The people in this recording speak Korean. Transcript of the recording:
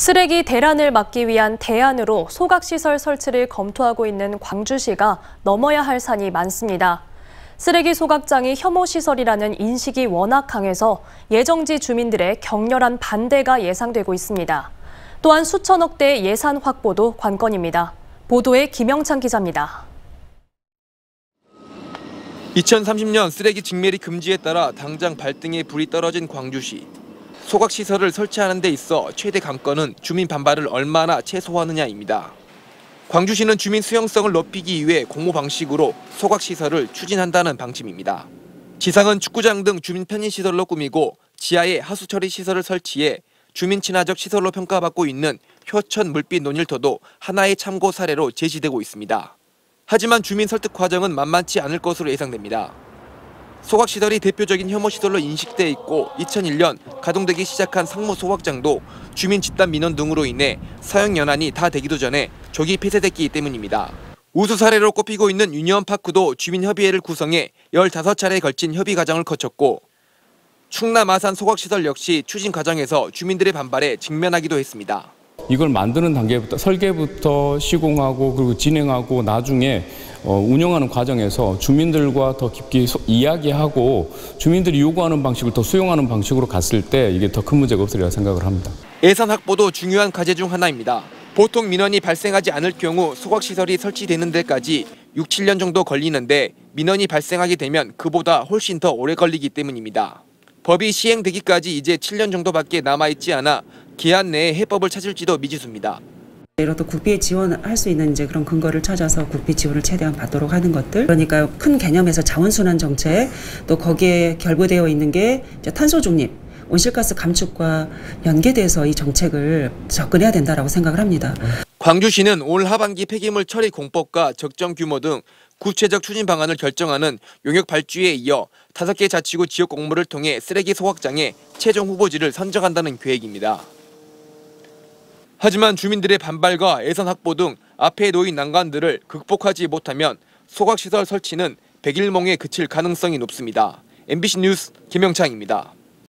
쓰레기 대란을 막기 위한 대안으로 소각시설 설치를 검토하고 있는 광주시가 넘어야 할 산이 많습니다. 쓰레기 소각장이 혐오시설이라는 인식이 워낙 강해서 예정지 주민들의 격렬한 반대가 예상되고 있습니다. 또한 수천억 대의 예산 확보도 관건입니다. 보도에 김영찬 기자입니다. 2030년 쓰레기 직매리 금지에 따라 당장 발등에 불이 떨어진 광주시. 소각시설을 설치하는 데 있어 최대 관건은 주민 반발을 얼마나 최소화하느냐입니다. 광주시는 주민 수용성을 높이기 위해 공모 방식으로 소각시설을 추진한다는 방침입니다. 지상은 축구장 등 주민 편의시설로 꾸미고 지하에 하수처리 시설을 설치해 주민 친화적 시설로 평가받고 있는 효천 물빛 논일터도 하나의 참고 사례로 제시되고 있습니다. 하지만 주민 설득 과정은 만만치 않을 것으로 예상됩니다. 소각시설이 대표적인 혐오시설로 인식돼 있고 2001년 가동되기 시작한 상무 소각장도 주민 집단 민원 등으로 인해 사용 연한이 다 되기도 전에 조기 폐쇄됐기 때문입니다. 우수 사례로 꼽히고 있는 유니언파크도 주민협의회를 구성해 15차례에 걸친 협의 과정을 거쳤고 충남 아산 소각시설 역시 추진 과정에서 주민들의 반발에 직면하기도 했습니다. 이걸 만드는 단계부터 설계부터 시공하고 그리고 진행하고 나중에 운영하는 과정에서 주민들과 더 깊게 이야기하고 주민들이 요구하는 방식을 더 수용하는 방식으로 갔을 때 이게 더 큰 문제가 없으리라 생각을 합니다. 예산 확보도 중요한 과제 중 하나입니다. 보통 민원이 발생하지 않을 경우 소각시설이 설치되는 데까지 6, 7년 정도 걸리는데 민원이 발생하게 되면 그보다 훨씬 더 오래 걸리기 때문입니다. 법이 시행되기까지 이제 7년 정도밖에 남아있지 않아 기한 내에 해법을 찾을지도 미지수입니다. 이로도 국비에 지원할 수 있는 그런 근거를 찾아서 국비 지원을 최대한 받도록 하는 것들. 그러니까 큰 개념에서 자원순환 정책, 또 거기에 결부되어 있는 게 탄소 중립, 온실가스 감축과 연계돼서 이 정책을 접근해야 된다라고 생각을 합니다. 광주시는 올 하반기 폐기물 처리 공법과 적정 규모 등 구체적 추진 방안을 결정하는 용역 발주에 이어 5개 자치구 지역 공모를 통해 쓰레기 소각장의 최종 후보지를 선정한다는 계획입니다. 하지만 주민들의 반발과 예산 확보 등 앞에 놓인 난관들을 극복하지 못하면 소각시설 설치는 백일몽에 그칠 가능성이 높습니다. MBC 뉴스 김영창입니다.